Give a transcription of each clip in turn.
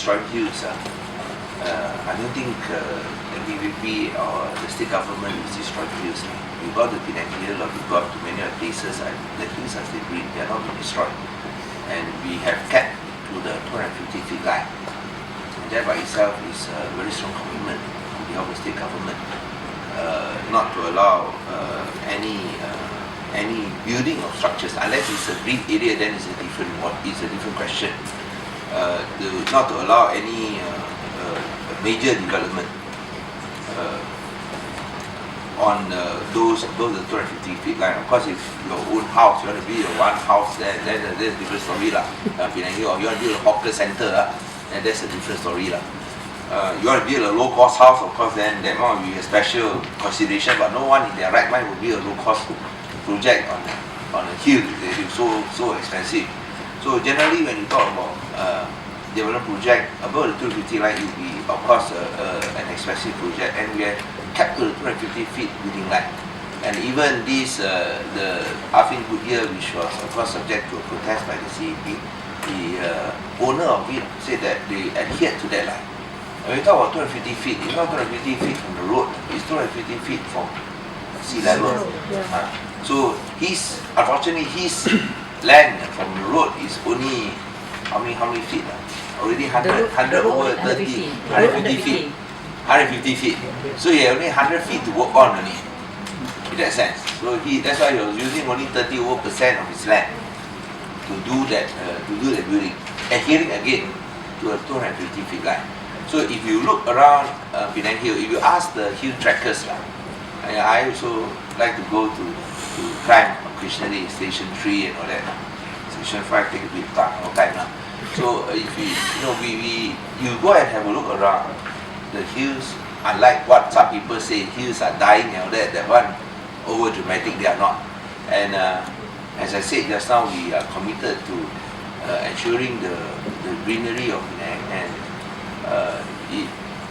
destroying hills, I don't think MPPP or the state government is destroying hills. You got to Penang Hill or you got to many other places, the hills are still green, they are not being destroyed. And we have kept to the 250 feet line. And that by itself is a very strong commitment on behalf of the state government, not to allow any building of structures unless it's a green area. Then it's a different question. Not to allow any major development on those 250 feet line. Of course, if your own house, you want to build one house, then there's a different story lah. Penang Hill, or you want to build a hawker center, then that's a different story lah. You want to build a low-cost house, of course, then that one will be a special consideration. But no one in their right mind will build a low-cost project on a hill. It is so expensive. So generally, when you talk about development project above the 250 line, it will be, of course, an expensive project, and we have kept to the 250 feet building line. And even this, the Afin Goodyear, which was of course subject to a protest by the CEP, the owner of it said that they adhered to that line. When we talk about 250 feet, it's not 250 feet from the road, it's 250 feet from sea level. So unfortunately, his land from the road is only how many feet? Already 100 over 30, 150 feet. 150 feet. So he had only 100 feet to work on only, in that sense. So that's why he was using only 30% of his land to do that building, adhering again to a 250 feet line. So if you look around Penang Hill, if you ask the hill trekkers, I also like to go to climb occasionally Station 3 and all that. Station 5 take a bit all time now. So if you go and have a look around the hills, unlike what some people say, hills are dying and all that, that one over dramatic, they are not. And as I said just now, we are committed to ensuring the greenery of Penang,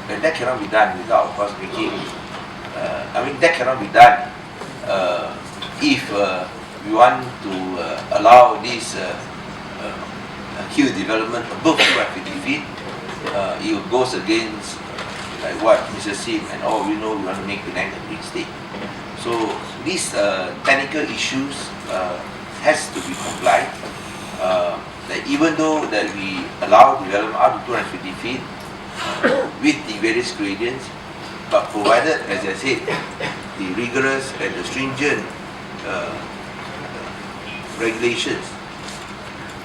and that cannot be done without, of course, making. That cannot be done if we want to allow this hill development above 250 feet. It goes against like what Mr. Sim and all we know, we want to make Penang a green state. So these technical issues has to be complied. That even though that we allow development up to 250 feet with the various gradients, but provided, as I said, the rigorous and the stringent regulations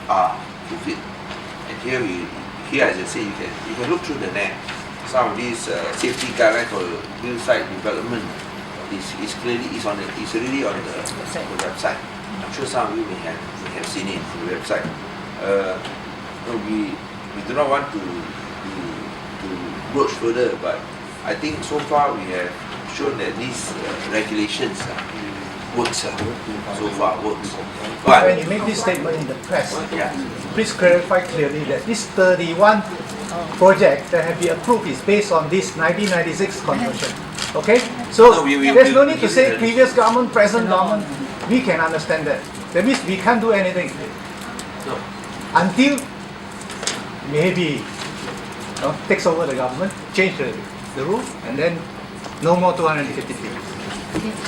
are fulfilled. And here, as I say, you can look through the net. Some of these safety guidelines for hillside development is really on the website. I'm sure some of you may have seen it on the website. We do not want to broach further, but I think so far we have shown that these regulations works. So far works. But when you make this statement in the press, please clarify clearly that this 31 project that have been approved is based on this 1996 conversion. Okay? So there's no need to say previous government, present government. We can understand that. That means we can't do anything until maybe takes over the government, change the rule, and then no more 250 feet.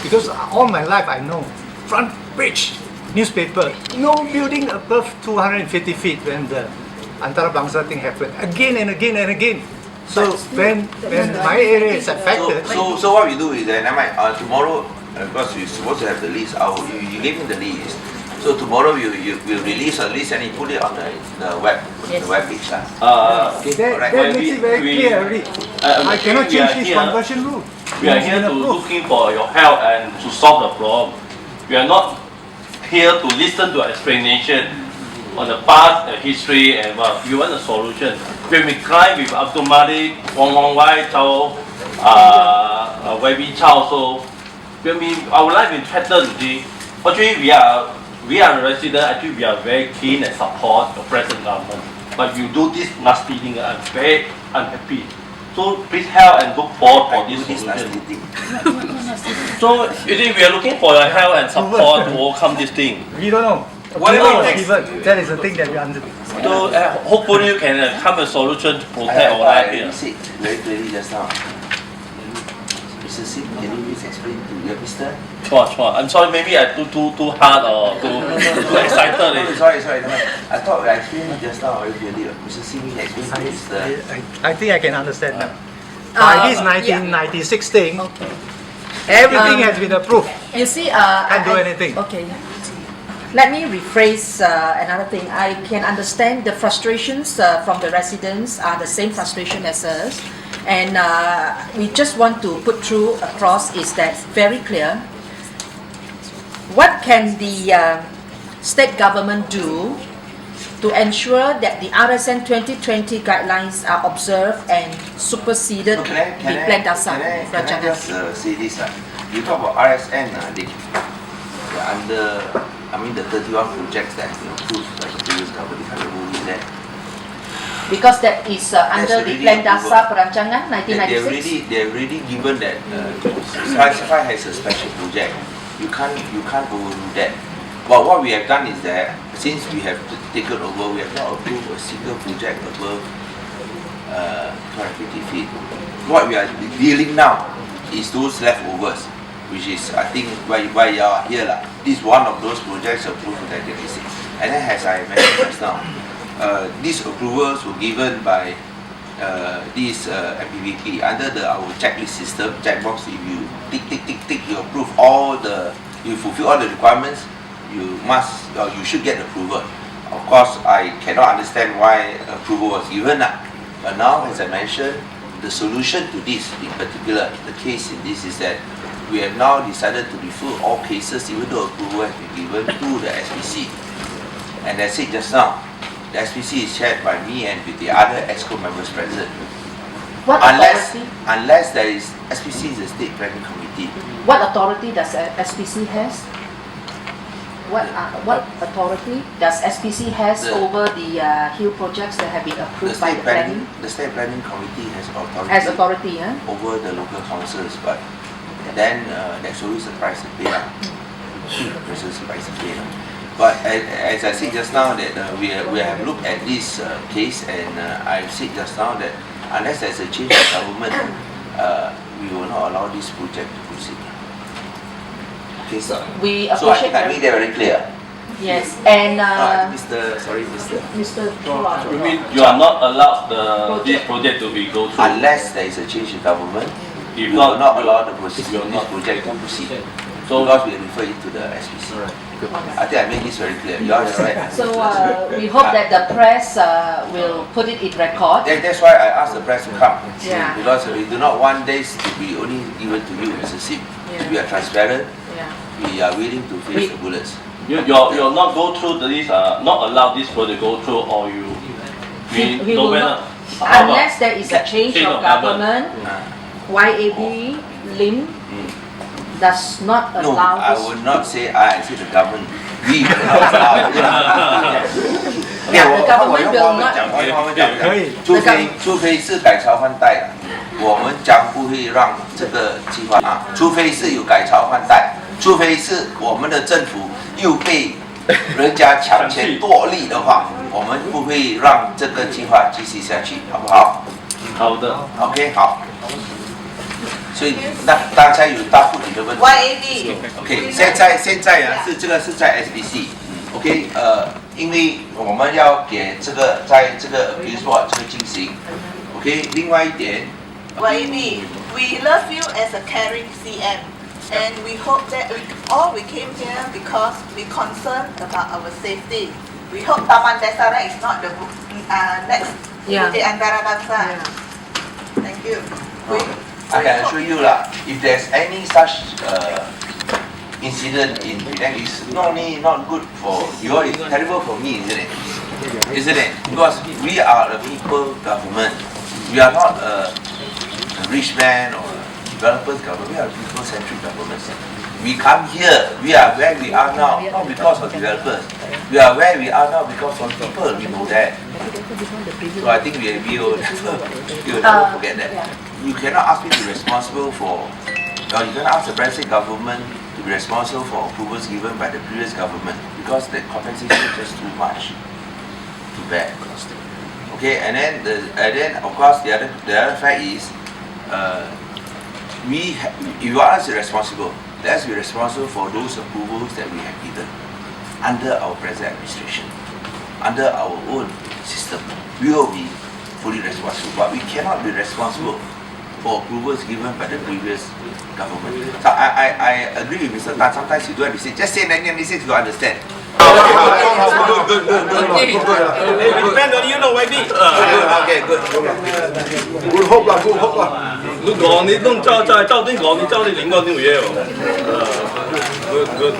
Because all my life I know, front page newspaper, no building above 250 feet when the Antara Bangsa thing happened, again and again and again. So when my area is affected. So what we do is that tomorrow, because we're supposed to have the list, you gave me the list. So tomorrow we'll release a list and you put it on the web page. That makes it very clear already. I cannot change this conversion rule. We are here to looking for your help and to solve the problem. We are not here to listen to explanation on the past, the history, and we want a solution. When we climb with Abdul Malik, Wai, Chow, Chow, so when our life is threatened, actually we are a resident, actually we are very keen and support the present government. But you do this nasty thing, I'm very unhappy. So please help and look forward for this solution. So you think we are looking for your help and support to overcome this thing. We don't know. Whatever it takes. Even that is the thing that we under. So hopefully you can come a solution to protect our life here. I said very clearly just now. Mr. Sim, can you please explain to your Mr.? Sure. I'm sorry, maybe I too hard or too excited. Sorry. I thought I explained just now very clearly. Mr. Sim, explain to Mr. I think I can understand now. By this 1996 thing, everything has been approved. You see, Can't do anything. Okay. Let me rephrase another thing. I can understand the frustrations from the residents are the same frustration as us. And we just want to put through across is that very clear. What can the state government do to ensure that the RSN 2020 guidelines are observed and superseded the Plan Dasar Can I just say this? You talk about RSN, they're under, the 31 projects that have been approved by the previous government, if I remove that. Because that is under the Plan Dasar Perancangan 1996. They're already given that classified as a special project. You can't overrule that. But what we have done is that since we have taken over, we have not approved a single project above 250 feet. What we are dealing now is those leftovers, which is I think why you are here. This is one of those projects approved in 1996. And then as I mentioned just now, these approvals were given by this MPPP under our checklist system, checkbox. If you tick, you approve you fulfill all the requirements, you should get approval. Of course, I cannot understand why approval was given. But now, as I mentioned, the solution to this, in particular, the case in this is that we have now decided to refer all cases, even though approval has been given, to the SPC. And as I said just now, the SPC is chaired by me and with the other Exco members present. What authority? Unless there is, SPC is the State Planning Committee. What authority does SPC has? What authority does SPC has over the hill projects that have been approved by the planning? The State Planning Committee has authority. Has authority, over the local councils, but then there's always a price to pay. There's always a price to pay. But as I said just now that we have looked at this case, and I've said just now that unless there's a change of government, we will not allow this project to proceed. Okay, so we so I appreciate think they're very clear. Yes, and Mr. Chow. You mean you are not allowed this project to be go through? Unless there is a change in government, If we will not allow the process of this project to proceed. So because we refer it to the SPC. I think I made this very clear. You are right. So we hope that the press will put it in record. That's why I asked the press to come. Yeah. Because we do not want this to be only given to you, Mr. Sim. Yeah. We are transparent. Yeah. We are willing to face the bullets. You'll not go through this, not allow this project to go through, or you mean We no will matter. not, unless there is a change of government, YAB Lim does not No, allow I this. would not say I say the government. We will not allow. Yeah, the government will not. 可以。除非是改朝换代了，我们将不会让这个计划啊，除非是有改朝换代，除非是我们的政府又被人家强权夺利的话，我们不会让这个计划继续下去，好不好？好的。 OK， 好。所以那刚才有答复你的问题。YAB。OK， 现在啊这个是在 SBC。OK， 因为我们要给这个在这个比如说这个进行。OK， 另外一点。YAB, we love you as a caring CM, and we hope that we came here because we concerned about our safety. We hope Taman Dasara is not the next Bukit Antara Bangsa. Thank you. I can assure you lah, if there's any such incident in Penang, it's not only not good for you, it's terrible for me, isn't it? Isn't it? Because we are a people government. We are not a rich man or a developers government. We are a people-centric government. We come here, we are where we are now, not because of developers. We are where we are now because of people, we know that. So I think we will never forget that. You cannot ask me to be responsible for, or you cannot ask the present government to be responsible for approvals given by the previous government. You because the compensation is just too much to bear. Okay, and then of course the other fact is, if you are us responsible, let's be responsible for those approvals that we have given under our present administration, under our own system. We will be fully responsible, but we cannot be responsible for approvals given by the previous government. So I agree with Mr. Tan. Sometimes you don't have to say, just say 1996, you understand. Depend on you, no, YB. Okay, good. Good hope lah, good hope lah. 你講你都照啲講，你照你領個啲嘢喎。Good.